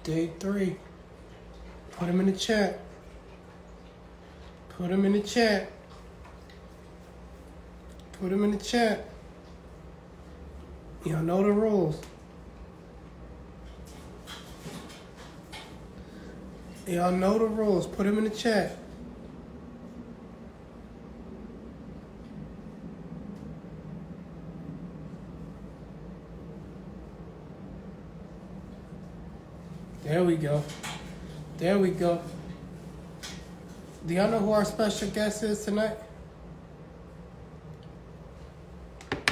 Day 3. Put them in the chat. Put them in the chat. Put them in the chat. Y'all know the rules. Y'all know the rules. Put them in the chat. There we go. There we go. Do y'all know who our special guest is tonight?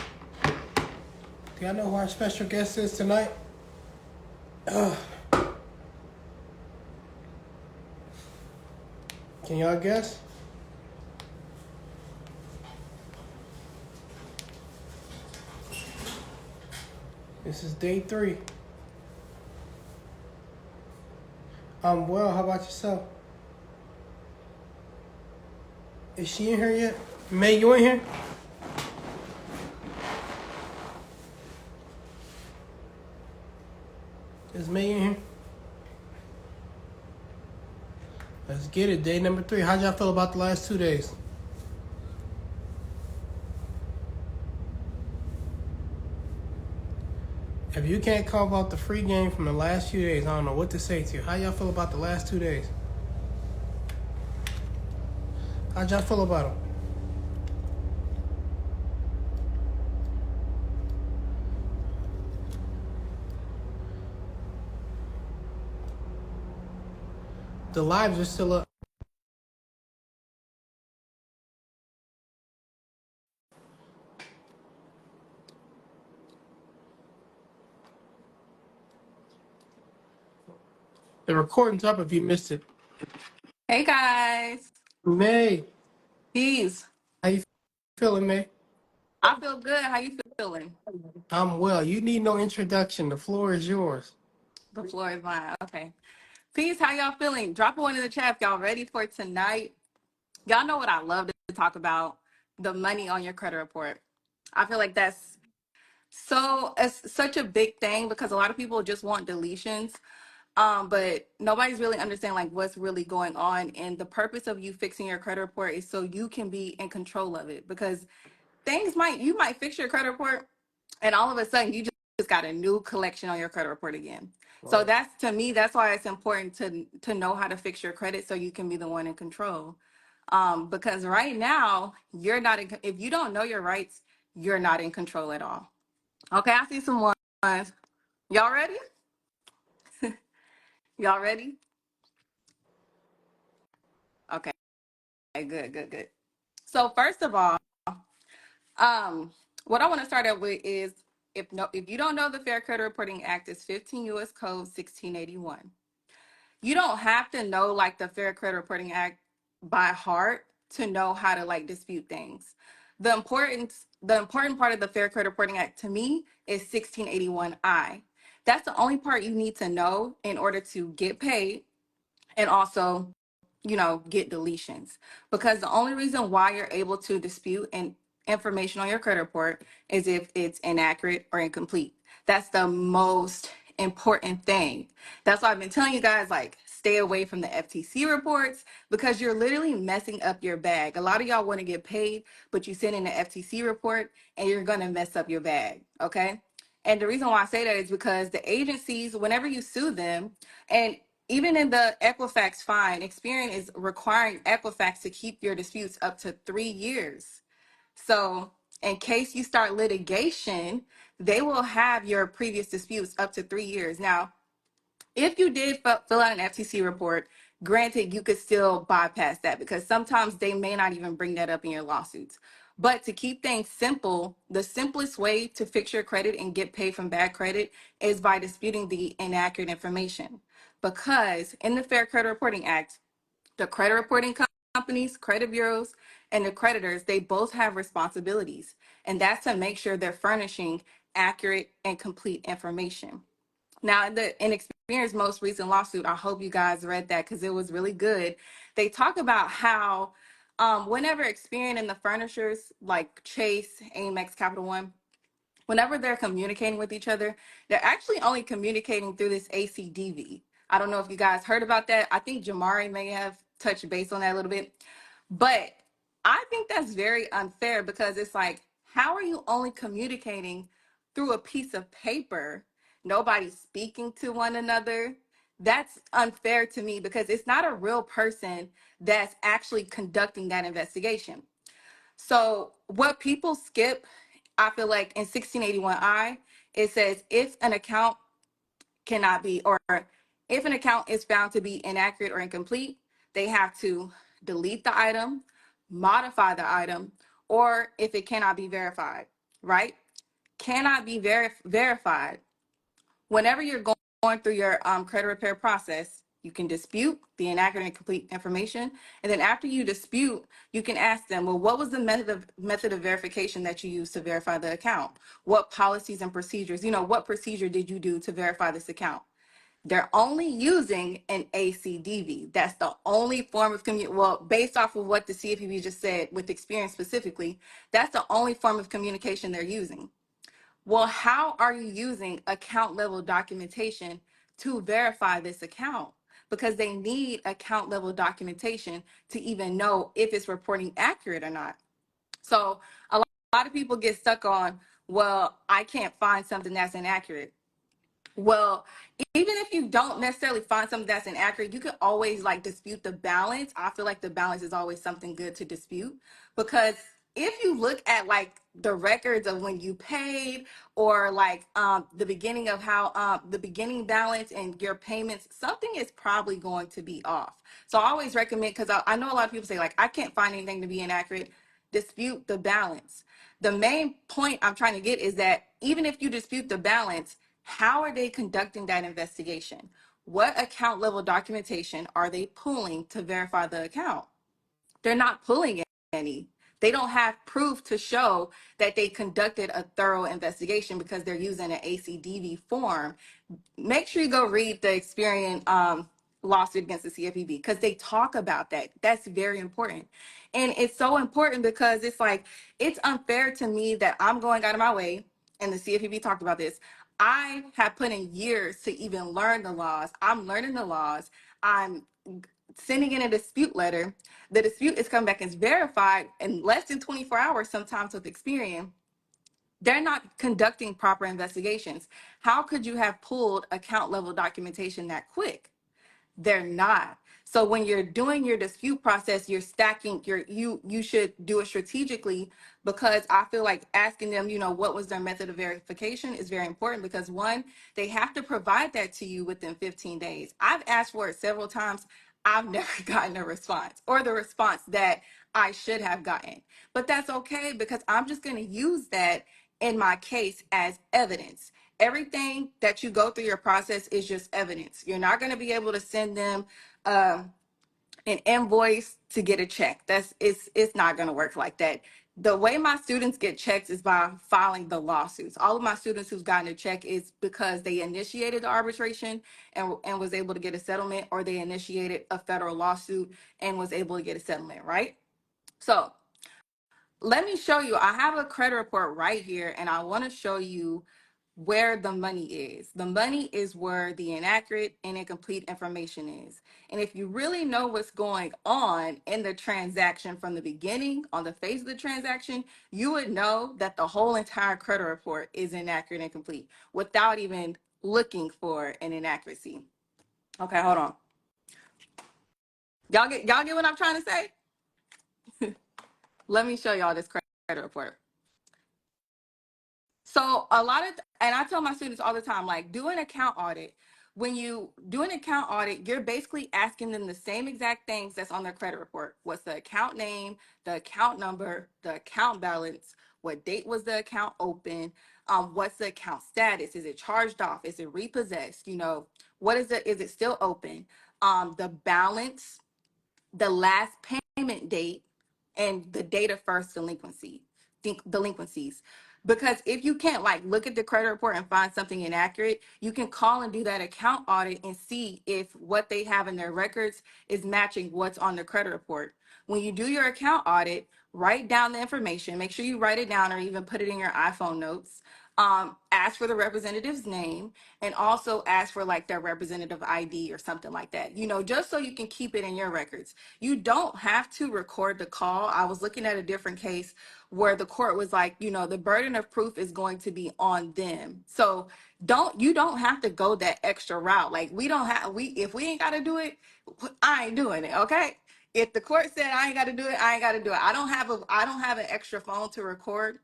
Do y'all know who our special guest is tonight? Ugh. Can y'all guess? This is day 3. I'm well. How about yourself? Is she in here yet? May, you in here? Is May in here? Let's get it. Day number 3. How'd y'all feel about the last 2 days? If you can't call about the free game from the last few days, I don't know what to say to you. How y'all feel about the last 2 days? How'd y'all feel about them? The lives are still up. The recording's up if you missed it. Hey guys, May, peace. how you feeling, May? I feel good. How you feeling? I'm well. You need no introduction. The floor is yours. The floor is mine. Okay. Peace. How y'all feeling? Drop one in the chat if y'all ready for tonight. Y'all know what I love to talk about: the money on your credit report. I feel like that's it's such a big thing because a lot of people just want deletions. But nobody's really understanding like what's really going on. And the purpose of you fixing your credit report is so you can be in control of it because you might fix your credit report and all of a sudden you just got a new collection on your credit report again. So Right. that's, to me, that's why it's important to know how to fix your credit so you can be the one in control. Because right now you're not in, if you don't know your rights, you're not in control at all. Okay, I see some ones. Y'all ready? Y'all ready? Okay, good. So first of all, what I want to start out with is, if you don't know, the Fair Credit Reporting Act is 15 U.S. Code 1681. You don't have to know like the Fair Credit Reporting Act by heart to know how to like dispute things. The important part of the Fair Credit Reporting Act to me is 1681I. That's the only part you need to know in order to get paid and also, get deletions. Because the only reason why you're able to dispute and information on your credit report is if it's inaccurate or incomplete. That's the most important thing. That's why I've been telling you guys, like, stay away from the FTC reports because you're literally messing up your bag. A lot of y'all want to get paid, but you send in the FTC report and you're going to mess up your bag. Okay. And the reason why I say that is because the agencies, whenever you sue them, and even in the Equifax fine, Experian is requiring Equifax to keep your disputes up to 3 years. So in case you start litigation, they will have your previous disputes up to 3 years. Now, if you did fill out an FTC report, granted, you could still bypass that because sometimes they may not even bring that up in your lawsuits. But to keep things simple, the simplest way to fix your credit and get paid from bad credit is by disputing the inaccurate information. Because in the Fair Credit Reporting Act, the credit reporting companies, credit bureaus, and the creditors, they both have responsibilities. And that's to make sure they're furnishing accurate and complete information. Now, in Experian's most recent lawsuit, I hope you guys read that because it was really good. They talk about how whenever Experian and the furnishers like Chase, Amex, Capital One, whenever they're communicating with each other, they're actually only communicating through this ACDV. I don't know if you guys heard about that. I think Jamari may have touched base on that a little bit. But I think that's very unfair because it's like, how are you only communicating through a piece of paper? Nobody's speaking to one another. That's unfair to me because it's not a real person that's actually conducting that investigation. So, what people skip, I feel like in 1681I, it says if an account cannot be, or if an account is found to be inaccurate or incomplete, they have to delete the item, modify the item, or if it cannot be verified, right? Cannot be verified. Whenever you're going through your credit repair process, you can dispute the inaccurate and complete information. And then after you dispute, you can ask them, well, what was the method of verification that you used to verify the account? What policies and procedures, what procedure did you do to verify this account? They're only using an ACDV. That's the only form of communication. Well, based off of what the CFPB just said with experience specifically, that's the only form of communication they're using. Well, how are you using account level documentation to verify this account? Because they need account level documentation to even know if it's reporting accurate or not. So a lot of people get stuck on, well, I can't find something that's inaccurate. Well, even if you don't necessarily find something that's inaccurate, you can always like dispute the balance. I feel like the balance is always something good to dispute because if you look at like the records of when you paid or like the beginning of how the beginning balance and your payments, something is probably going to be off. So I always recommend, because I know a lot of people say like, I can't find anything to be inaccurate. Dispute the balance. The main point I'm trying to get is that even if you dispute the balance, how are they conducting that investigation? What account level documentation are they pulling to verify the account? They're not pulling any. They don't have proof to show that they conducted a thorough investigation because they're using an ACDV form. Make sure you go read the Experian lawsuit against the CFPB because they talk about that. That's very important. And it's so important because it's like, it's unfair to me that I'm going out of my way, and the CFPB talked about this. I have put in years to even learn the laws. I'm learning the laws. I'm sending in a dispute letter. The dispute is coming back as verified in less than 24 hours, sometimes with Experian. They're not conducting proper investigations. How could you have pulled account level documentation that quick? They're not. So when you're doing your dispute process, you're stacking you should do it strategically, because I feel like asking them, what was their method of verification is very important, because one, they have to provide that to you within 15 days. I've asked for it several times. I've never gotten a response, or the response that I should have gotten. But that's okay, because I'm just going to use that in my case as evidence. Everything that you go through your process is just evidence. You're not going to be able to send them an invoice to get a check. It's not going to work like that. The way my students get checks is by filing the lawsuits. All of my students who've gotten a check is because they initiated the arbitration and was able to get a settlement, or they initiated a federal lawsuit and was able to get a settlement, right? So let me show you. I have a credit report right here, and I want to show you where the money is. The money is where the inaccurate and incomplete information is. And if you really know what's going on in the transaction from the beginning, on the face of the transaction, you would know that the whole entire credit report is inaccurate and incomplete without even looking for an inaccuracy. Okay, hold on. Y'all get what I'm trying to say? Let me show y'all this credit report. So and I tell my students all the time, like, do an account audit. When you do an account audit, you're basically asking them the same exact things that's on their credit report. What's the account name, the account number, the account balance, what date was the account open, what's the account status? Is it charged off? Is it repossessed? Is it still open? The balance, the last payment date, and the date of first delinquencies. Because if you can't like look at the credit report and find something inaccurate, you can call and do that account audit and see if what they have in their records is matching what's on the credit report. When you do your account audit, write down the information. Make sure you write it down or even put it in your iPhone notes. ask for the representative's name, and also ask for like their representative ID or something like that, just so you can keep it in your records. You don't have to record the call. I was looking at a different case where the court was like, the burden of proof is going to be on them. So you don't have to go that extra route. Like if we ain't got to do it, I ain't doing it. Okay. If the court said I ain't got to do it, I ain't got to do it. I don't have an extra phone to record.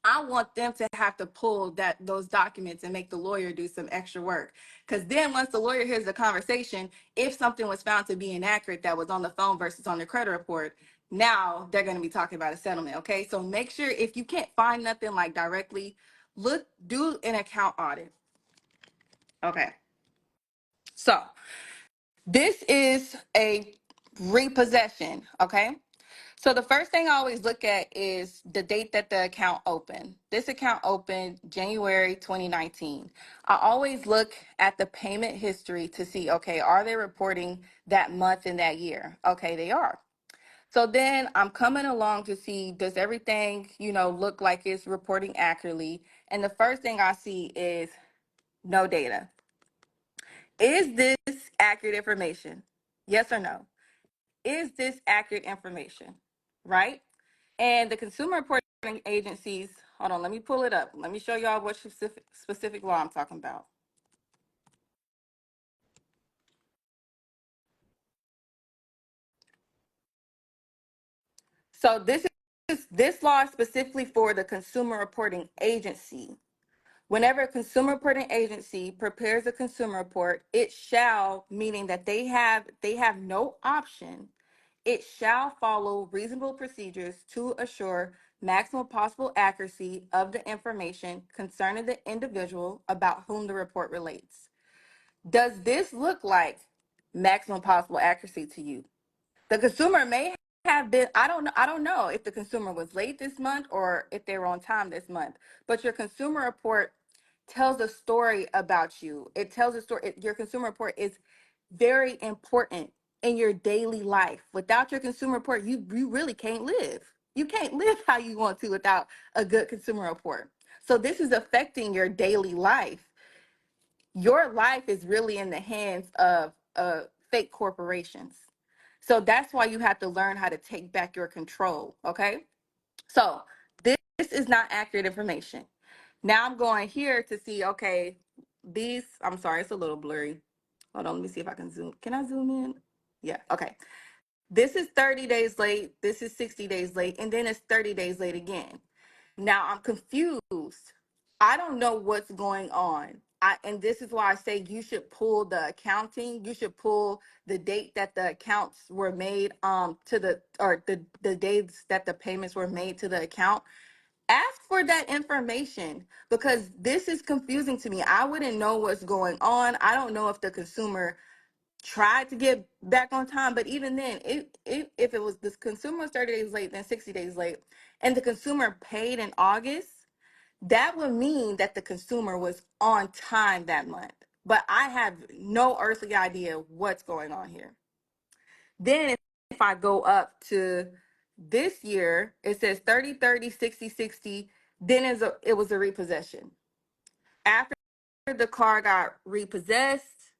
I want them to have to pull those documents and make the lawyer do some extra work. Because then once the lawyer hears the conversation, if something was found to be inaccurate that was on the phone versus on the credit report, now they're going to be talking about a settlement. Okay, so make sure if you can't find nothing like directly, do an account audit. Okay, so this is a repossession. Okay, so the first thing I always look at is the date that the account opened. This account opened January 2019. I always look at the payment history to see, okay, are they reporting that month and that year? Okay, they are. So then I'm coming along to see, does everything, look like it's reporting accurately? And the first thing I see is no data. Is this accurate information? Yes or no? Is this accurate information? Right? And the consumer reporting agencies, hold on, let me pull it up. Let me show y'all what specific law I'm talking about. So this law is specifically for the consumer reporting agency. Whenever a consumer reporting agency prepares a consumer report, it shall, meaning that they have no option, it shall follow reasonable procedures to assure maximum possible accuracy of the information concerning the individual about whom the report relates. Does this look like maximum possible accuracy to you? The consumer may have been, I don't know if the consumer was late this month or if they were on time this month, but your consumer report tells a story about you. It tells a story. Your consumer report is very important in your daily life. Without your consumer report, you really can't live. You can't live how you want to without a good consumer report. So this is affecting your daily life. Your life is really in the hands of fake corporations. So that's why you have to learn how to take back your control. Okay. So this is not accurate information. Now I'm going here to see, okay, I'm sorry, it's a little blurry. Hold on, let me see if I can zoom. Can I zoom in? Yeah, okay. This is 30 days late. This is 60 days late. And then it's 30 days late again. Now I'm confused. I don't know what's going on. And this is why I say you should pull the accounting. You should pull the date that the accounts were made to the dates that the payments were made to the account. Ask for that information because this is confusing to me. I wouldn't know what's going on. I don't know if the consumer tried to get back on time, but even then, if it was this consumer was 30 days late, then 60 days late, and the consumer paid in August, that would mean that the consumer was on time that month. But I have no earthly idea what's going on here. Then if I go up to this year, it says 30, 30, 60, 60. Then it was a repossession. After the car got repossessed,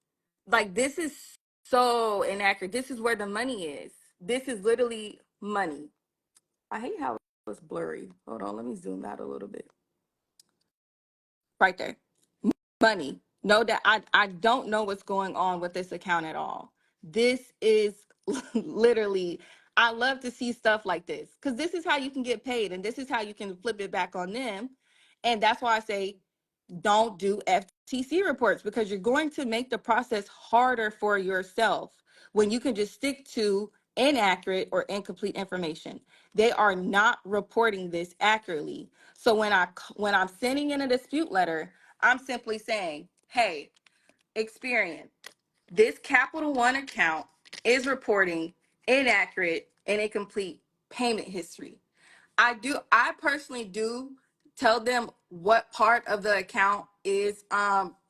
like this is so inaccurate. This is where the money is. This is literally money. I hate how it's blurry. Hold on, let me zoom out a little bit. Right there. Money. Know that I don't know what's going on with this account at all. This is literally, I love to see stuff like this because this is how you can get paid and this is how you can flip it back on them. And that's why I say don't do FTC reports because you're going to make the process harder for yourself when you can just stick to inaccurate or incomplete information. They are not reporting this accurately. So when I'm sending in a dispute letter, I'm simply saying, "Hey, Experian, this Capital One account is reporting inaccurate and incomplete payment history." I personally do tell them what part of the account is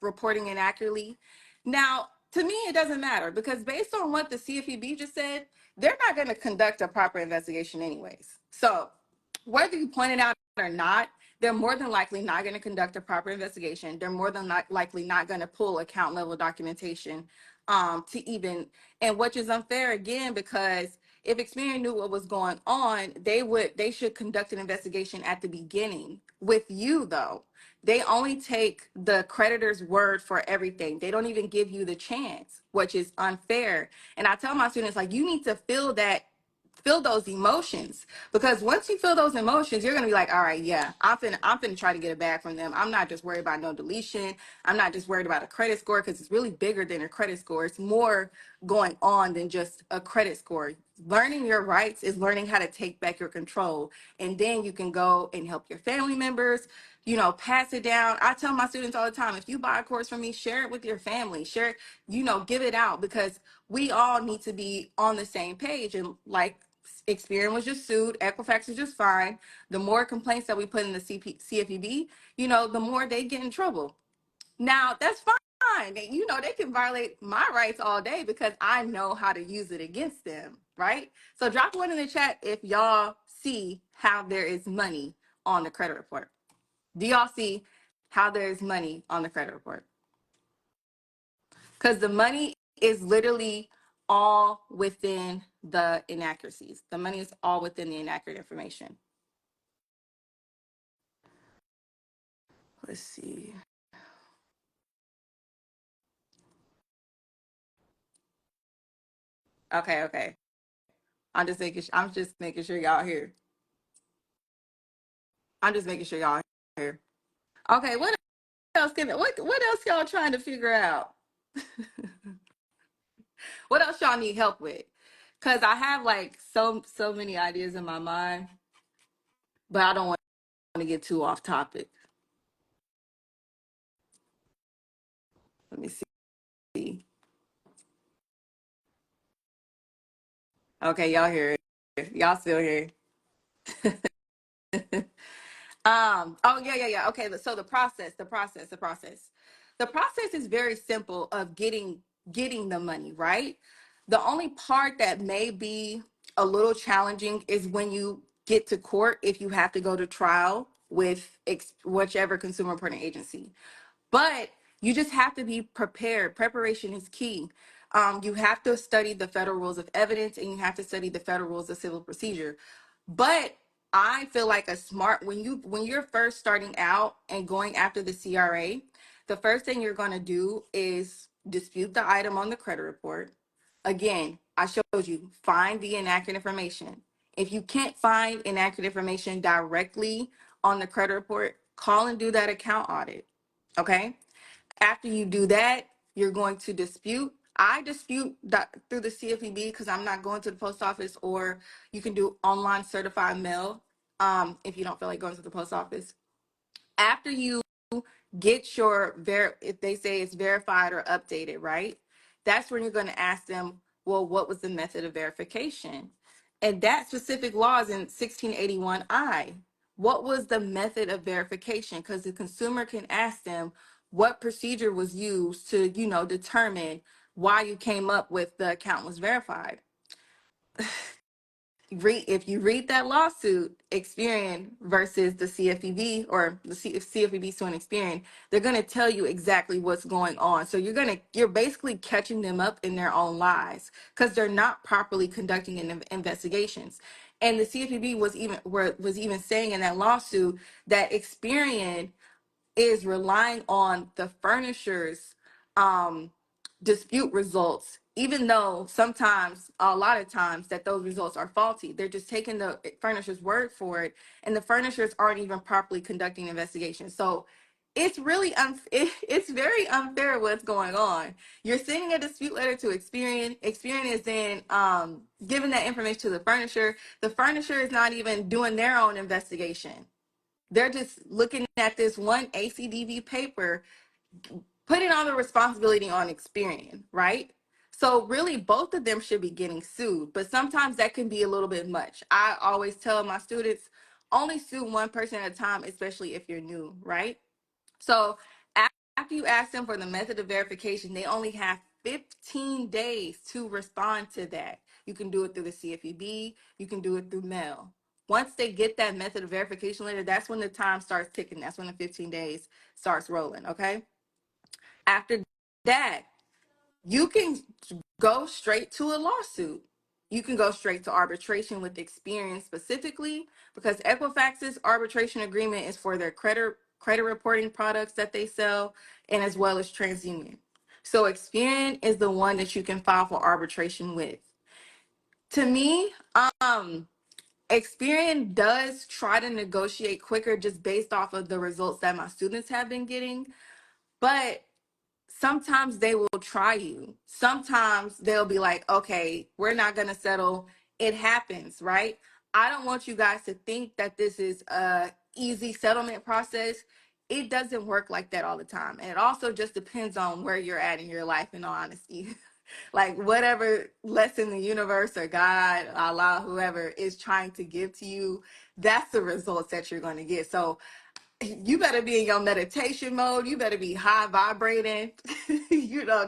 reporting inaccurately. Now, to me, it doesn't matter because based on what the CFPB just said, they're not going to conduct a proper investigation anyways. So whether you point it out or not, they're more than likely not going to conduct a proper investigation. They're more than likely not going to pull account level documentation to even, and which is unfair again, because if Experian knew what was going on, they should conduct an investigation at the beginning. With you though, they only take the creditor's word for everything. They don't even give you the chance, which is unfair. And I tell my students, like, you need to feel those emotions, because once you feel those emotions, you're gonna be like, all right, yeah, I'm finna try to get it back from them. I'm not just worried about no deletion. I'm not just worried about a credit score, because it's really bigger than a credit score. It's more going on than just a credit score. Learning your rights is learning how to take back your control, and then you can go and help your family members, pass it down. I tell my students all the time, if you buy a course from me, share it with your family, share it, give it out, because we all need to be on the same page. And like Experian was just sued, Equifax is just fine. The more complaints that we put in the CFEB, the more they get in trouble. Now, that's fine. They can violate my rights all day because I know how to use it against them, right? So drop one in the chat if y'all see how there is money on the credit report. Do y'all see how there is money on the credit report? Because the money is literally all within the inaccuracies. The money is all within the inaccurate information. Let's see. Okay, okay. I'm just making sure y'all here. I'm just making sure y'all here. Okay, what else y'all trying to figure out? What else y'all need help with? Cause I have like so many ideas in my mind, but I don't want to get too off topic. Let me see. Okay, y'all here. Y'all still here. Oh yeah. Okay, so the process is very simple of getting the money, right? The only part that may be a little challenging is when you get to court, if you have to go to trial with whichever consumer reporting agency. But you just have to be prepared. Preparation is key. You have to study the federal rules of evidence, and you have to study the federal rules of civil procedure. But I feel like a smart when you're first starting out and going after the CRA, the first thing you're going to do is dispute the item on the credit report. Again, I showed you, find the inaccurate information. If you can't find inaccurate information directly on the credit report, call and do that account audit. Okay. After you do that, you're going to dispute. I dispute that through the CFEB because I'm not going to the post office, or you can do online certified mail if you don't feel like going to the post office. After you get if they say it's verified or updated, right? That's when you're going to ask them, well, what was the method of verification? And that specific law is in 1681I. What was the method of verification? Because the consumer can ask them what procedure was used to, determine why you came up with the account was verified. If you read that lawsuit, Experian versus the CFEB, or the CFEB suing Experian, they're going to tell you exactly what's going on. So you're basically catching them up in their own lies because they're not properly conducting investigations. And the CFEB was even saying in that lawsuit that Experian is relying on the furnishers dispute results, even though sometimes, a lot of times, that those results are faulty. They're just taking the furnisher's word for it, and the furnishers aren't even properly conducting investigations. So it's really it's very unfair what's going on. You're sending a dispute letter to Experian. Experian is then giving that information to the furnisher. The furnisher is not even doing their own investigation. They're just looking at this one ACDV paper, putting all the responsibility on Experian, right? So really, both of them should be getting sued, but sometimes that can be a little bit much. I always tell my students, only sue one person at a time, especially if you're new, right? So after you ask them for the method of verification, they only have 15 days to respond to that. You can do it through the CFEB, you can do it through mail. Once they get that method of verification letter, that's when the time starts ticking. That's when the 15 days starts rolling. Okay. After that, you can go straight to a lawsuit. You can go straight to arbitration with Experian specifically, because Equifax's arbitration agreement is for their credit reporting products that they sell, and as well as TransUnion. So Experian is the one that you can file for arbitration with. To me, Experian does try to negotiate quicker just based off of the results that my students have been getting, but sometimes they will try you. Sometimes they'll be like, okay, we're not going to settle. It happens, right? I don't want you guys to think that this is a easy settlement process. It doesn't work like that all the time. And it also just depends on where you're at in your life, in all honesty. Like whatever lesson the universe or God, Allah, whoever is trying to give to you, that's the results that you're going to get. So you better be in your meditation mode. You better be high vibrating,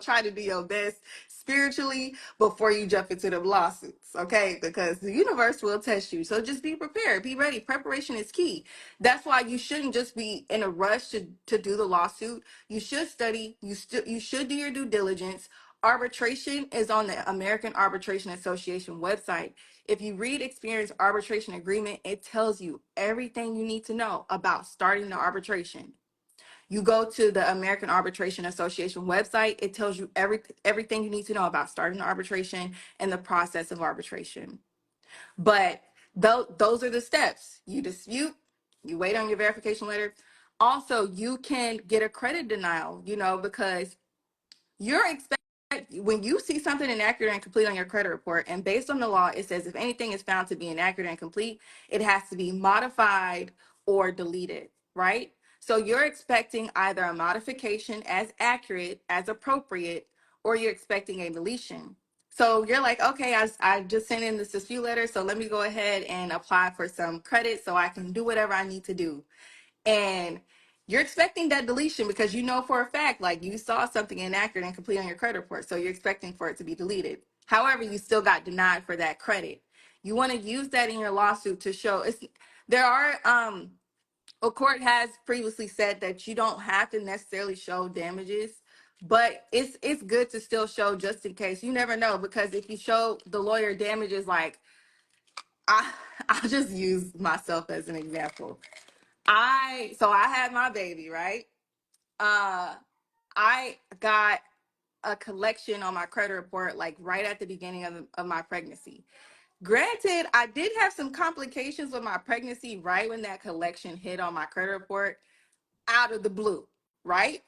try to do your best spiritually before you jump into the lawsuits, okay? Because the universe will test you. So just be prepared, be ready. Preparation is key. That's why you shouldn't just be in a rush to do the lawsuit. You should study, you should do your due diligence. Arbitration is on the American Arbitration Association website. If you read Experience Arbitration Agreement, it tells you everything you need to know about starting the arbitration. You go to the American Arbitration Association website, it tells you everything you need to know about starting the arbitration and the process of arbitration. But those are the steps. You dispute, you wait on your verification letter. Also, you can get a credit denial, because you're expecting, when you see something inaccurate and complete on your credit report, and based on the law, it says if anything is found to be inaccurate and complete, it has to be modified or deleted, right? So you're expecting either a modification as accurate, as appropriate, or you're expecting a deletion. So you're like, okay, I just sent in this dispute letter, so let me go ahead and apply for some credit so I can do whatever I need to do. And you're expecting that deletion because you know for a fact, like you saw something inaccurate and complete on your credit report. So you're expecting for it to be deleted. However, you still got denied for that credit. You want to use that in your lawsuit to show there are, a court has previously said that you don't have to necessarily show damages, but it's good to still show just in case. You never know, because if you show the lawyer damages, like I I'll just use myself as an example. I had my baby, right? Uh I got a collection on my credit report like right at the beginning of my pregnancy. Granted, I did have some complications with my pregnancy right when that collection hit on my credit report out of the blue, right?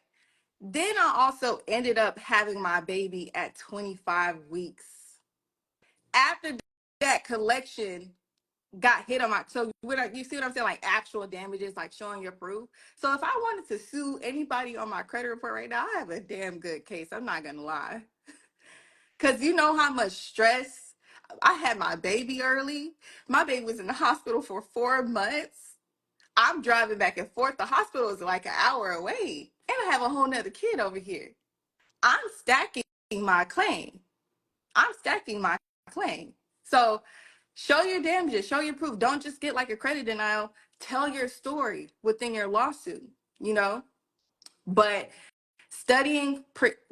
Then I also ended up having my baby at 25 weeks. After that collection got hit on my, so you see what I'm saying, like actual damages, like showing your proof. So if I wanted to sue anybody on my credit report right now, I have a damn good case, I'm not gonna lie. Because you know how much stress. I had my baby early. My baby was in the hospital for 4 months. I'm driving back and forth. The hospital is like an hour away, and I have a whole nother kid over here. I'm stacking my claim. I'm stacking my claim. So show your damages, show your proof. Don't just get like a credit denial. Tell your story within your lawsuit, you know? But studying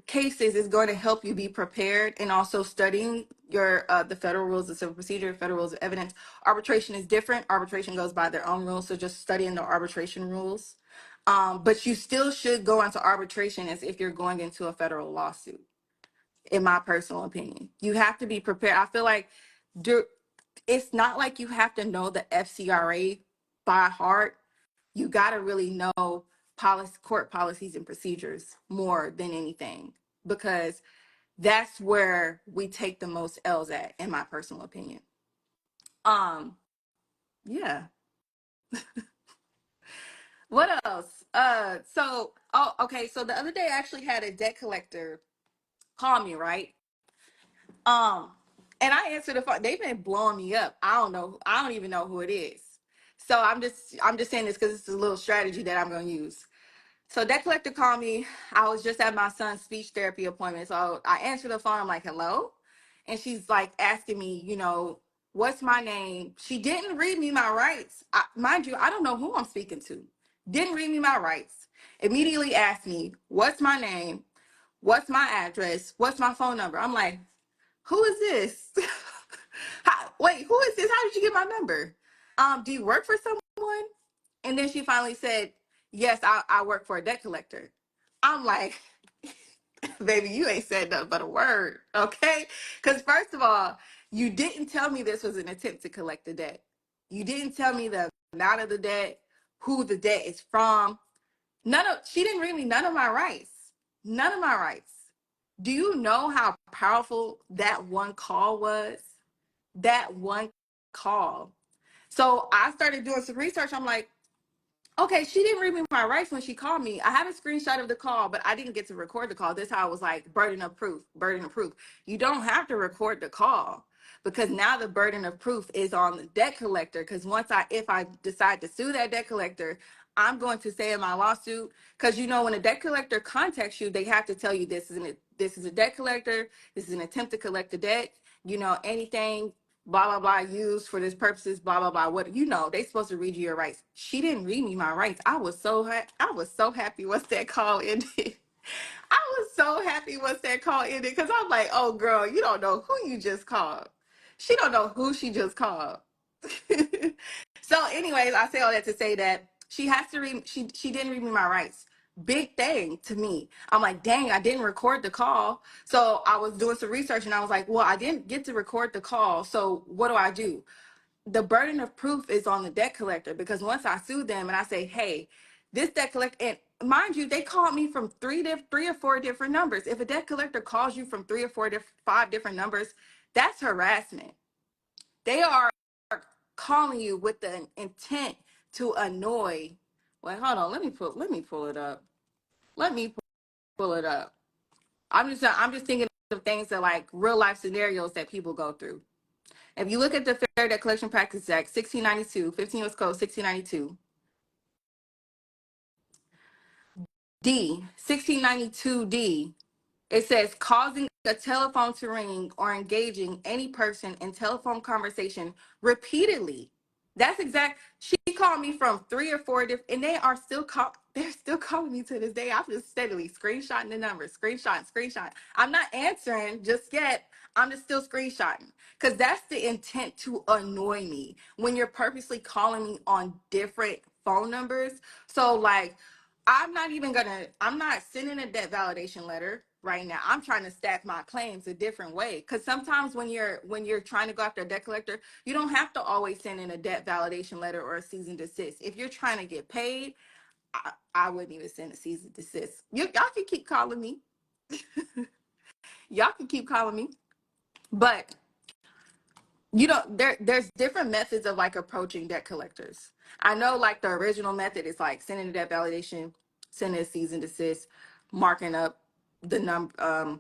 cases is going to help you be prepared, and also studying your the federal rules of civil procedure, federal rules of evidence. Arbitration is different. Arbitration goes by their own rules, so just studying the arbitration rules. But you still should go into arbitration as if you're going into a federal lawsuit, in my personal opinion. You have to be prepared. I feel like it's not like you have to know the FCRA by heart. You got to really know court policies and procedures more than anything, because that's where we take the most L's at, in my personal opinion. Um, yeah. What else? Okay. So the other day I actually had a debt collector call me, right? Um, and I answered the phone. They've been blowing me up. I don't know. I don't even know who it is. So I'm just saying this because it's a little strategy that I'm gonna use. So debt collector called me. I was just at my son's speech therapy appointment. So I answered the phone. I'm like, hello. And she's like asking me, what's my name? She didn't read me my rights. Mind you, I don't know who I'm speaking to. Didn't read me my rights. Immediately asked me, what's my name? What's my address? What's my phone number? I'm like, who is this? Wait, who is this? How did you get my number? Do you work for someone? And then she finally said, yes, I work for a debt collector. I'm like, baby, you ain't said nothing but a word, okay? Because first of all, you didn't tell me this was an attempt to collect the debt. You didn't tell me the amount of the debt, who the debt is from. She didn't read me none of my rights. None of my rights. Do you know how powerful that one call was? That one call. So I started doing some research. I'm like, okay, she didn't read me my rights when she called me. I have a screenshot of the call, but I didn't get to record the call. This is how I was like, burden of proof, burden of proof. You don't have to record the call because now the burden of proof is on the debt collector. Because if I decide to sue that debt collector, I'm going to say in my lawsuit, because you know when a debt collector contacts you, they have to tell you this is a debt collector, this is an attempt to collect the debt. You know, anything blah blah blah used for this purposes blah blah blah, what they supposed to read you your rights. She didn't read me my rights. I was so happy once that call ended. I was so happy once that call ended because I'm like, oh girl, you don't know who you just called. She don't know who she just called. So anyways, I say all that to say that she didn't read me my rights. Big thing to me. I'm like, dang, I didn't record the call. So I was doing some research and I was like, well, I didn't get to record the call. So what do? The burden of proof is on the debt collector because once I sue them and I say, hey, this debt collector, and mind you, they called me from three or four different numbers. If a debt collector calls you from three or four, five different numbers, that's harassment. They are calling you with the intent to annoy. Wait, hold on. Let me pull it up. Let me pull it up. I'm just thinking of things that like real life scenarios that people go through. If you look at the Fair Debt Collection Practices Act, 1692, 15 U.S. Code 1692, D, 1692D, it says causing a telephone to ring or engaging any person in telephone conversation repeatedly. That's exact. She called me from three or four different, and they're still calling me to this day. I'm just steadily screenshotting the numbers, screenshot. I'm not answering just yet. I'm just still screenshotting because that's the intent to annoy me when you're purposely calling me on different phone numbers. So like I'm not sending a debt validation letter right now. I'm trying to stack my claims a different way. Cause sometimes when you're trying to go after a debt collector, you don't have to always send in a debt validation letter or a cease and desist. If you're trying to get paid, I wouldn't even send a cease and desist. Y'all can keep calling me. Y'all can keep calling me. But there's different methods of like approaching debt collectors. I know like the original method is like sending a debt validation, sending a cease and desist, marking up the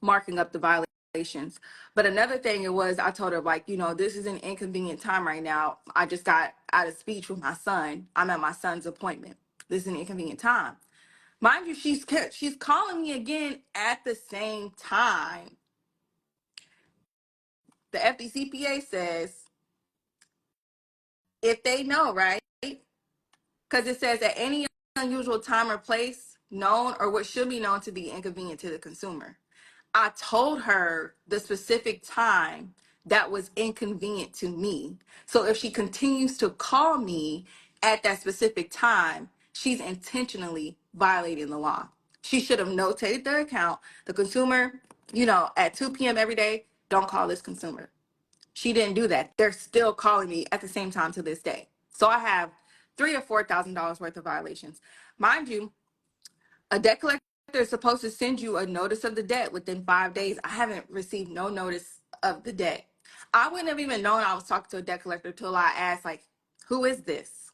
marking up the violations. But another thing it was I told her like, this is an inconvenient time right now. I just got out of speech with my son. I'm at my son's appointment. This is an inconvenient time. Mind you, she's calling me again at the same time. The FDCPA says if they know, right? Because it says at any unusual time or place known or what should be known to be inconvenient to the consumer. I told her the specific time that was inconvenient to me. So if she continues to call me at that specific time, she's intentionally violating the law. She should have notated the account. The consumer, at 2 p.m. every day, don't call this consumer. She didn't do that. They're still calling me at the same time to this day. So I have $3,000 or $4,000 worth of violations. Mind you, a debt collector is supposed to send you a notice of the debt within 5 days. I haven't received no notice of the debt. I wouldn't have even known I was talking to a debt collector until I asked, like, who is this?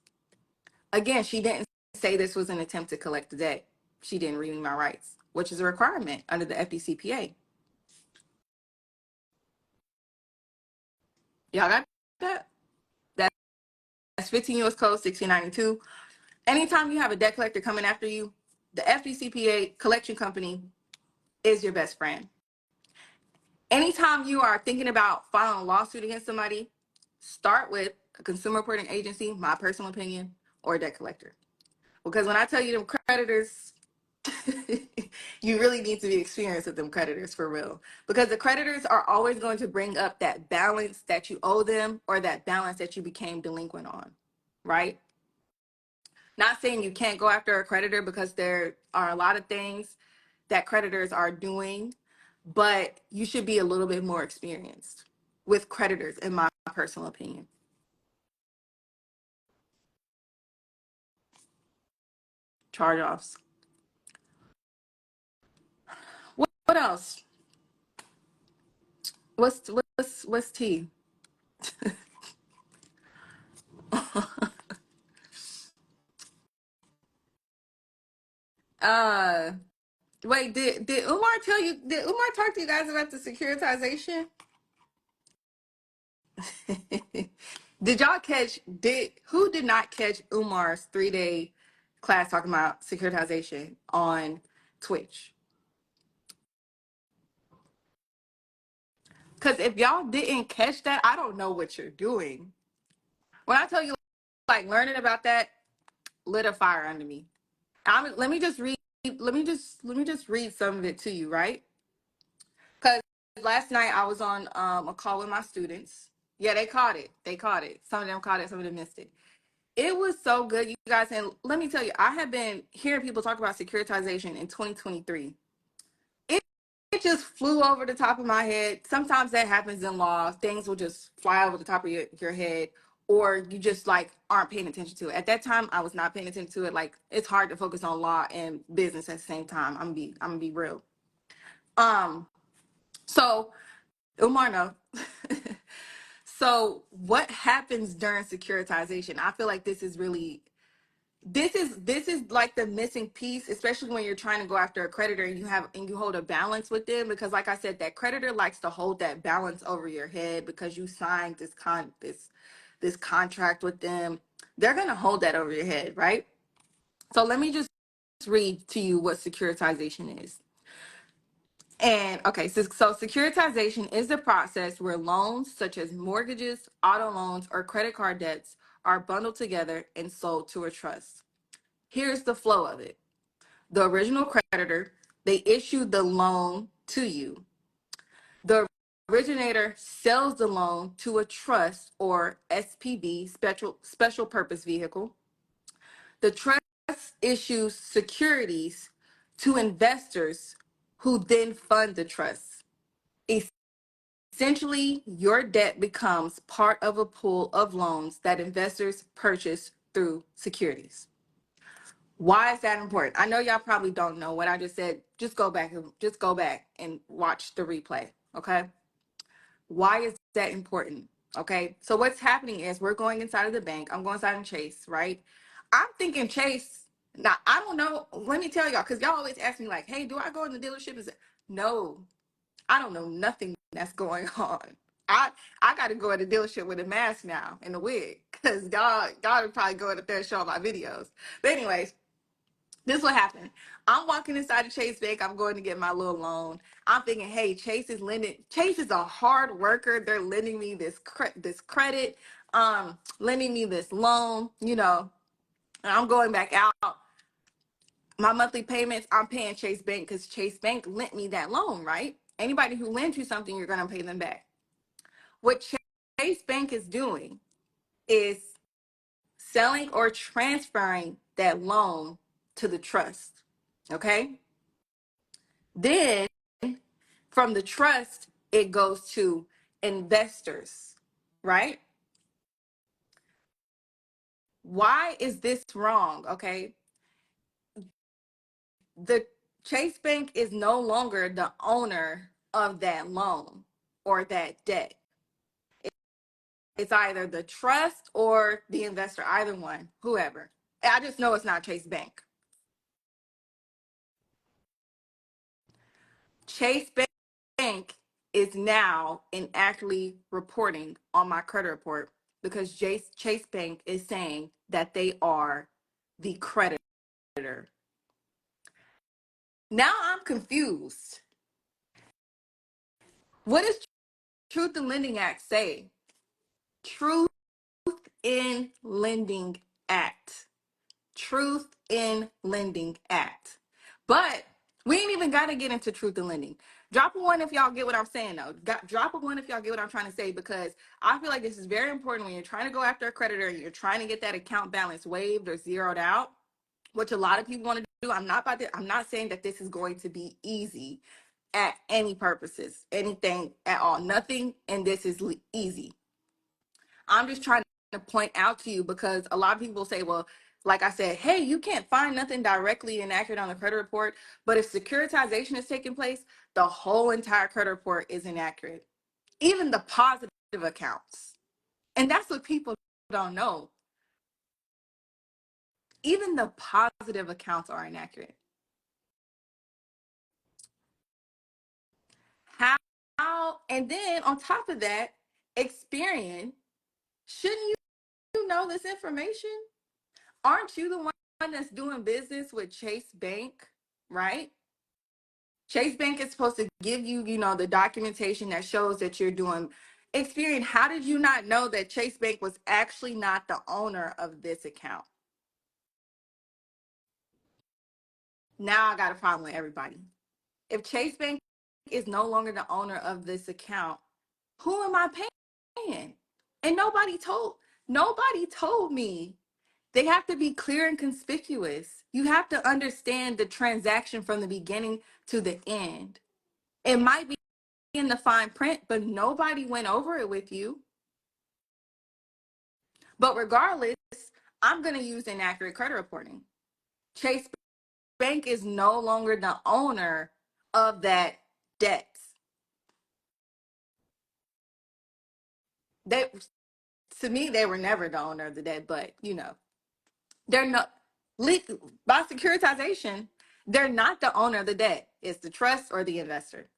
Again, she didn't say this was an attempt to collect the debt. She didn't read me my rights, which is a requirement under the FDCPA. Y'all got that? That's 15 U.S. Code 1692. Anytime you have a debt collector coming after you, the FDCPA collection company is your best friend. Anytime you are thinking about filing a lawsuit against somebody, start with a consumer reporting agency, my personal opinion, or a debt collector. Because when I tell you them creditors, you really need to be experienced with them creditors for real. Because the creditors are always going to bring up that balance that you owe them or that balance that you became delinquent on, right? Not saying you can't go after a creditor because there are a lot of things that creditors are doing, but you should be a little bit more experienced with creditors, in my personal opinion. Charge offs. What else? What's T? uh Wait, did Umar tell you? Did Umar talk to you guys about the securitization? Did y'all catch? Did who did not catch Umar's 3-day class talking about securitization on Twitch? Because if y'all didn't catch that, I don't know what you're doing. When I tell you, like learning about that lit a fire under me. Let me just read. Let me just read some of it to you, right? Because last night I was on a call with my students. Yeah, they caught it. They caught it. Some of them caught it. Some of them missed it. It was so good, you guys. And let me tell you, I have been hearing people talk about securitization in 2023. It, it just flew over the top of my head. Sometimes that happens in law. Things will just fly over the top of your head, or you just like aren't paying attention to it. At that time, I was not paying attention to it. Like it's hard to focus on law and business at the same time. I'm gonna be real. Um, so Umar, no. So what happens during securitization? I feel like this is like the missing piece, especially when you're trying to go after a creditor and you hold a balance with them, because like I said, that creditor likes to hold that balance over your head because you signed this contract with them. They're gonna hold that over your head, right? So let me just read to you what securitization is. And okay, so securitization is the process where loans such as mortgages, auto loans, or credit card debts are bundled together and sold to a trust. Here's the flow of it. The original creditor, they issue the loan to you. The originator sells the loan to a trust or SPV, special purpose vehicle. The trust issues securities to investors who then fund the trust. Essentially, your debt becomes part of a pool of loans that investors purchase through securities. Why is that important? I know y'all probably don't know what I just said. Just go back and watch the replay. Okay. Why is that important? Okay. So what's happening is we're going inside of the bank. I'm going inside of Chase, right? I'm thinking Chase. Now I don't know. Let me tell y'all, because y'all always ask me like, "Hey, do I go in the dealership?" No, I don't know nothing that's going on. I I got to go in the dealership with a mask now and a wig, because y'all would probably go in there and show my videos. But anyways, this what happened. I'm walking inside the Chase Bank. I'm going to get my little loan. I'm thinking, hey, Chase is lending. Chase is a hard worker. They're lending me this credit, lending me this loan. And I'm going back out. My monthly payments, I'm paying Chase Bank because Chase Bank lent me that loan, right? Anybody who lends you something, you're gonna pay them back. What Chase Bank is doing is selling or transferring that loan to the trust. Okay. Then from the trust, it goes to investors, right? Why is this wrong? Okay. The Chase Bank is no longer the owner of that loan or that debt. It's either the trust or the investor, either one, whoever. I just know it's not Chase Bank. Chase Bank is now inaccurately reporting on my credit report because Chase Bank is saying that they are the creditor. Now I'm confused. What does Truth in Lending Act say? Truth in Lending Act. Truth in Lending Act. But we ain't even got to get into truth in lending. Drop a one if y'all get what I'm saying, though. Drop a one if y'all get what I'm trying to say, because I feel like this is very important when you're trying to go after a creditor and you're trying to get that account balance waived or zeroed out, which a lot of people want to do. I'm not saying that this is going to be easy at any purposes, anything at all. Nothing in this is easy. I'm just trying to point out to you, because a lot of people say, well, like I said, hey, you can't find nothing directly inaccurate on the credit report. But if securitization is taking place, the whole entire credit report is inaccurate, even the positive accounts. And that's what people don't know. Even the positive accounts are inaccurate. How? And then on top of that, Experian, shouldn't you know this information? Aren't you the one that's doing business with Chase Bank, right? Chase Bank is supposed to give you, the documentation that shows that you're doing Experian. How did you not know that Chase Bank was actually not the owner of this account? Now I got a problem with everybody. If Chase Bank is no longer the owner of this account, who am I paying? And nobody told me. They have to be clear and conspicuous. You have to understand the transaction from the beginning to the end. It might be in the fine print, but nobody went over it with you. But regardless, I'm going to use inaccurate credit reporting. Chase Bank is no longer the owner of that debt. They, to me, they were never the owner of the debt, but they're not, by securitization, they're not the owner of the debt. It's the trust or the investor.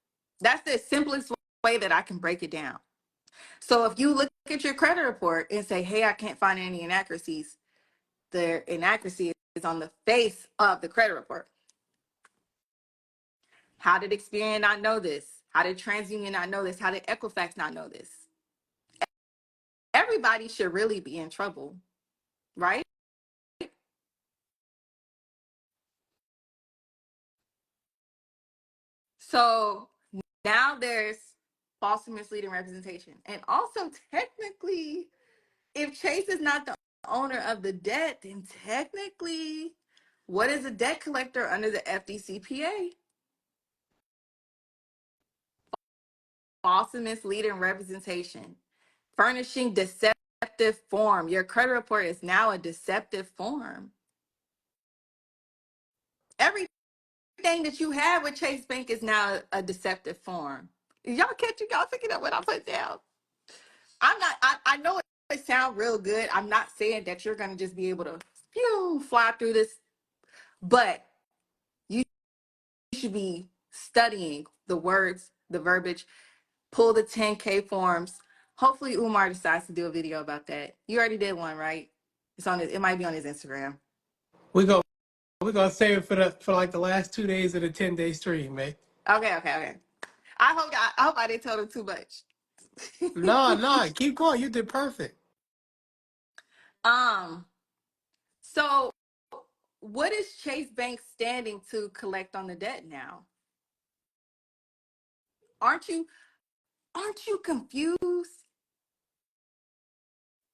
That's the simplest way that I can break it down. So if you look at your credit report and say, hey, I can't find any inaccuracies, the inaccuracy is on the face of the credit report. How did Experian not know this? How did TransUnion not know this? How did Equifax not know this? Everybody should really be in trouble, right? So now there's false and misleading representation. And also, technically, if Chase is not the owner of the debt, then technically, what is a debt collector under the FDCPA? False and misleading representation, furnishing deceptive form. Your credit report is now a deceptive form. Everything that you have with Chase Bank is now a deceptive form. Y'all picking up what I put down? I know it sounds real good. I'm not saying that you're going to just be able to fly through this, but you should be studying the words, the verbiage, pull the 10K forms. Hopefully Umar decides to do a video about that. You already did one, right? It might be on his Instagram. We're gonna save it for like the last 2 days of the 10-day stream, man. Okay. I hope I didn't tell him too much. No, keep going. You did perfect. um, so what is Chase Bank standing to collect on the debt now? Aren't you confused?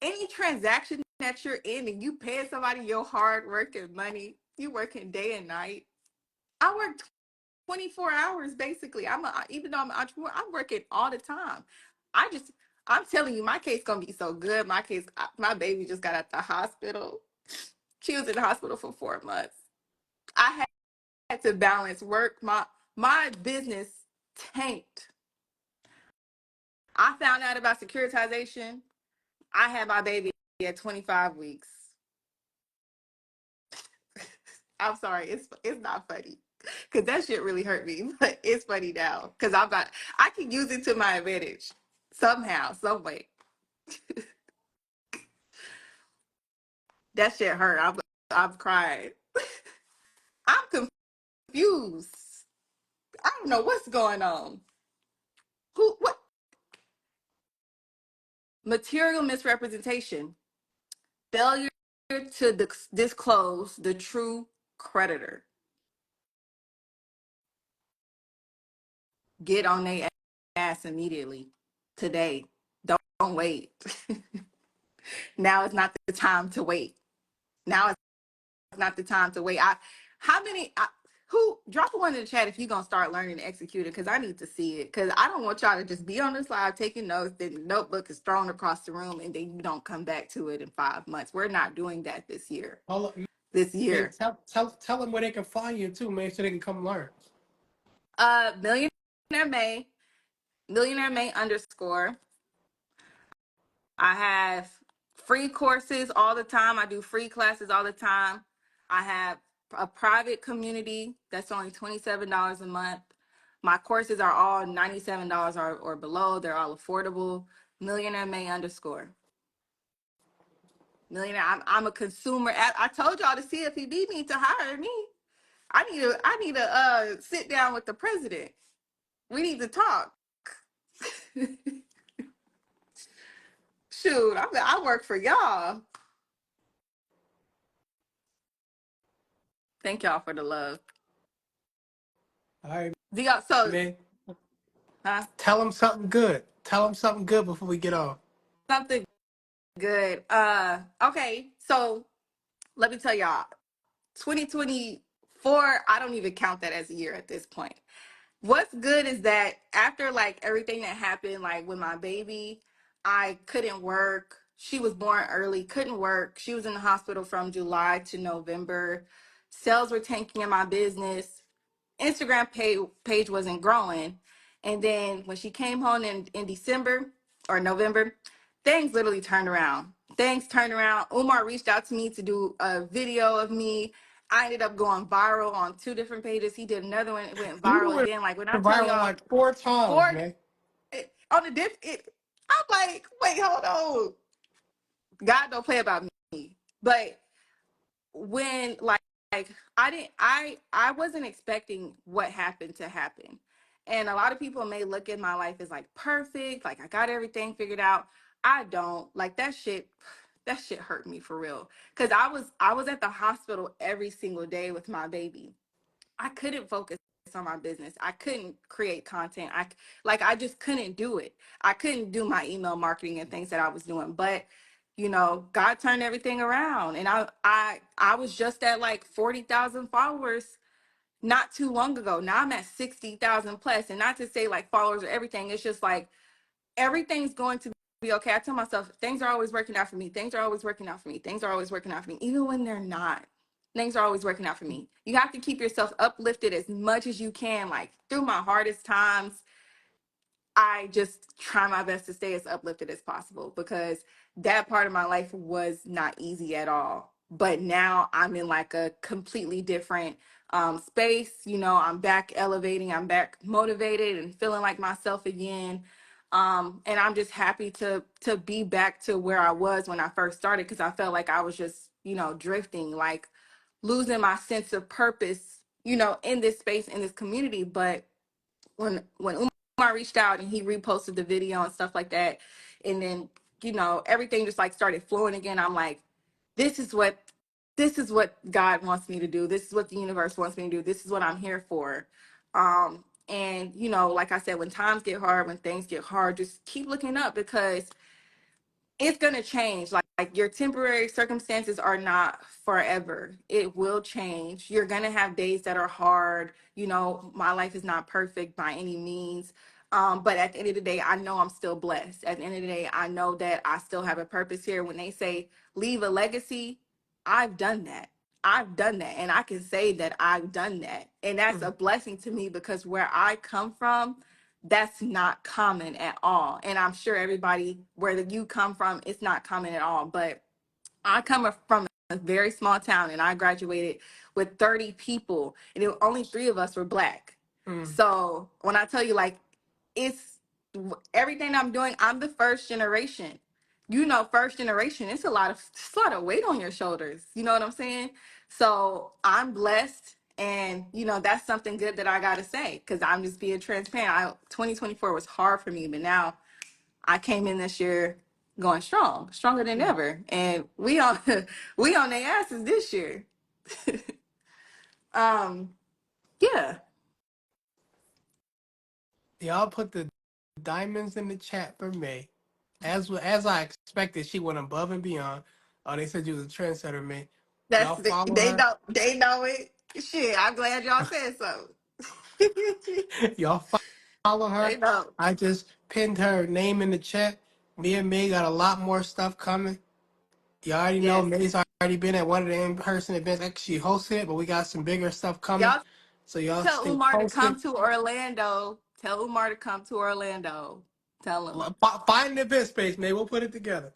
Any transaction that you're in and you paying somebody your hard working money, you working day and night. I work 24 hours basically. Even though I'm an entrepreneur, I'm working all the time. I'm telling you, my case gonna be so good. My baby just got out the hospital. She was in the hospital for 4 months. I had to balance work. My business tanked. I found out about securitization. I had my baby at 25 weeks. I'm sorry, it's not funny because that shit really hurt me, but it's funny now because I can use it to my advantage somehow, some way. That shit hurt. I'm crying. I'm confused. I don't know what's going on. Material misrepresentation, failure to disclose the true creditor. Get on their ass immediately today. Don't wait. Now is not the time to wait. Now is not the time to wait. Who drop one in the chat if you're gonna start learning to execute it, because I need to see it. Because I don't want y'all to just be on this live taking notes, then the notebook is thrown across the room and then you don't come back to it in 5 months. We're not doing that this year. This Hey, year. tell them where they can find you too, man, so they can come learn. Millionaire May, Millionaire May _ I have free courses all the time. I do free classes all the time. I have a private community that's only $27 a month. My courses are all $97 or below. They're all affordable. Millionaire May _ Millionaire. I'm a consumer. I told y'all the CFPB need to hire me. I need to sit down with the president. We need to talk. Shoot, I work for y'all. Thank y'all for the love. All right, So, man. huh? Tell them something good. Tell them something good before we get off. Something good. Okay. So let me tell y'all, 2024, I don't even count that as a year at this point. What's good is that after like everything that happened, like with my baby, I couldn't work. She was born early, couldn't work. She was in the hospital from July to November. Sales were tanking in my business. Instagram page wasn't growing. And then when she came home in December or November, things literally turned around. Things turned around. Umar reached out to me to do a video of me. I ended up going viral on 2 different pages. He did another one, it went You viral. And went then, like, when I tell viral y'all, like 4 times, 4 man. on the I'm like, wait, hold on. God don't play about me. But when like I wasn't expecting what happened to happen. And a lot of people may look at my life as like perfect, like I got everything figured out. I don't. Like that shit hurt me for real. Cause I was at the hospital every single day with my baby. I couldn't focus on my business. I couldn't create content. I just couldn't do it. I couldn't do my email marketing and things that I was doing. But God turned everything around, and I was just at like 40,000 followers not too long ago. Now I'm at 60,000 plus, and not to say like followers or everything. It's just like everything's going to be okay. I tell myself things are always working out for me. Things are always working out for me. Things are always working out for me, even when they're not. Things are always working out for me. You have to keep yourself uplifted as much as you can. Like through my hardest times, I just try my best to stay as uplifted as possible, because that part of my life was not easy at all. But now I'm in like a completely different space. I'm back elevating, I'm back motivated and feeling like myself again. And I'm just happy to be back to where I was when I first started, because I felt like I was just, drifting, like losing my sense of purpose, in this space, in this community. But when Umar reached out and he reposted the video and stuff like that, and then everything just like started flowing again. I'm like, this is what God wants me to do. This is what the universe wants me to do. This is what I'm here for. And like I said, when times get hard, when things get hard, just keep looking up, because it's gonna change. Like your temporary circumstances are not forever. It will change. You're gonna have days that are hard. My life is not perfect by any means. But at the end of the day, I know I'm still blessed. At the end of the day, I know that I still have a purpose here. When they say leave a legacy, I've done that. I've done that. And I can say that I've done that. And that's a blessing to me, because where I come from, that's not common at all. And I'm sure everybody where you come from, it's not common at all. But I come from a very small town, and I graduated with 30 people, and only 3 of us were Black. So when I tell you, like, it's everything I'm doing, I'm the first generation. First generation, it's a lot of weight on your shoulders. You know what I'm saying? So I'm blessed, and that's something good that I gotta say, because I'm just being transparent. 2024 was hard for me, but now I came in this year going strong, stronger than Yeah. ever. And we on we on their asses this year. um, yeah. Y'all put the diamonds in the chat for May. As I expected, she went above and beyond. Oh, they said you was a trendsetter, May. Y'all follow her. They know it. Shit, I'm glad y'all said so. Y'all follow They her. know. I just pinned her name in the chat. Me and May got a lot more stuff coming. You already know Yes. May's already been at one of the in-person events. Actually, she hosted it, but we got some bigger stuff coming. Y'all So y'all tell stay Umar to posted. come to Orlando. Tell Umar to come to Orlando. Tell him. Find the event space, May. We'll put it together.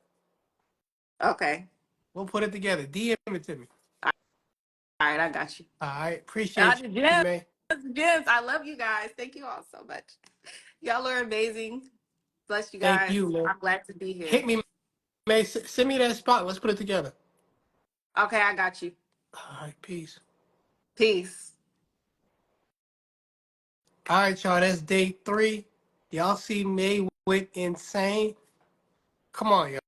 Okay. We'll put it together. DM it to me. All right, I got you. All right. I Appreciate the you, gems, May. gems. I love you guys. Thank you all so much. Y'all are amazing. Bless you Thank guys. you, May. I'm glad to be here. Hit me, May. Send me that spot. Let's put it together. Okay, I got you. All right. Peace. Peace. All right, y'all. That's day 3. Y'all see May went insane. Come on, y'all.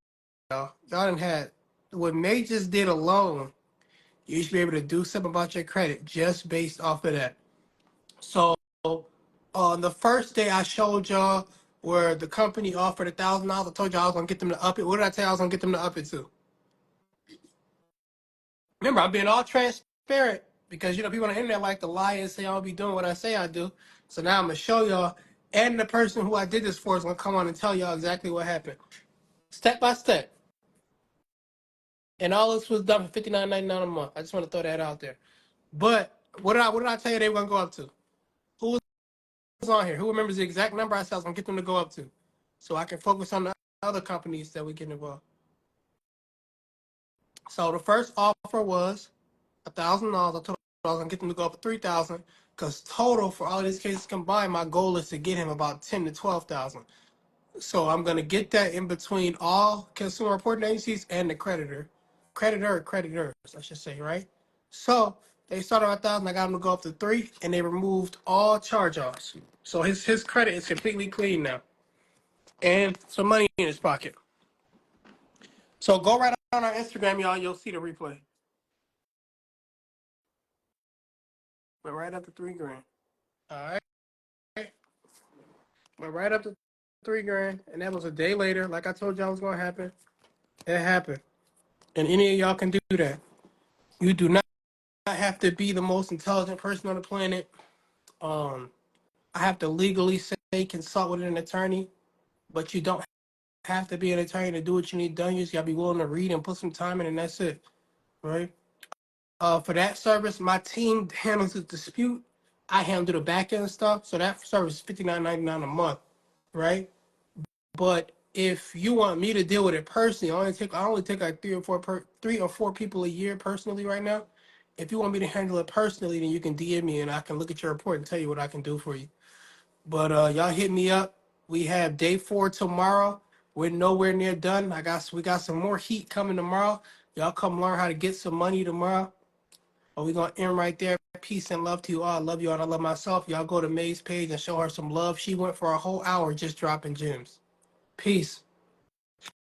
Y'all done had what May just did alone. You should be able to do something about your credit just based off of that. So on the first day I showed y'all where the company offered $1,000. I told y'all I was gonna get them to up it. What did I tell you I was gonna get them to up it to? Remember, I'm being all transparent because people on the internet like to lie and say I'll be doing what I say I do. So now I'm gonna show y'all, and the person who I did this for is gonna come on and tell y'all exactly what happened, step by step. And all this was done for $59.99 a month. I just want to throw that out there. But what did I tell you they were gonna go up to? Who was on here? Who remembers the exact number I said I was gonna get them to go up to, so I can focus on the other companies that we get involved. So the first offer was $1,000. I told him I was gonna get them to go up to 3,000, because total for all these cases combined, my goal is to get him about 10 to 12,000. So I'm gonna get that in between all consumer reporting agencies and the creditors, I should say, right? So they started at 1,000. I got them to go up to 3, and they removed all charge-offs. So his credit is completely clean now, and some money in his pocket. So go right on our Instagram, y'all. You'll see the replay. Went right up to 3 grand. All right. Went right up to 3 grand, and that was a day later. Like I told y'all was gonna happen. It happened, and any of y'all can do that. You do not have to be the most intelligent person on the planet. Um, I have to legally say consult with an attorney, but you don't have to be an attorney to do what you need done. You just gotta be willing to read and put some time in, and that's it, right? For that service, my team handles the dispute. I handle the back end stuff, so that service is $59.99 a month, right? But if you want me to deal with it personally, I only take like three or four people a year personally right now. If you want me to handle it personally, then you can DM me and I can look at your report and tell you what I can do for you. But y'all hit me up. We have day 4 tomorrow. We're nowhere near done. We got some more heat coming tomorrow. Y'all come learn how to get some money tomorrow. But we're gonna end right there. Peace and love to you all. I love you all. I love myself. Y'all go to May's page and show her some love. She went for a whole hour just dropping gems. Peace.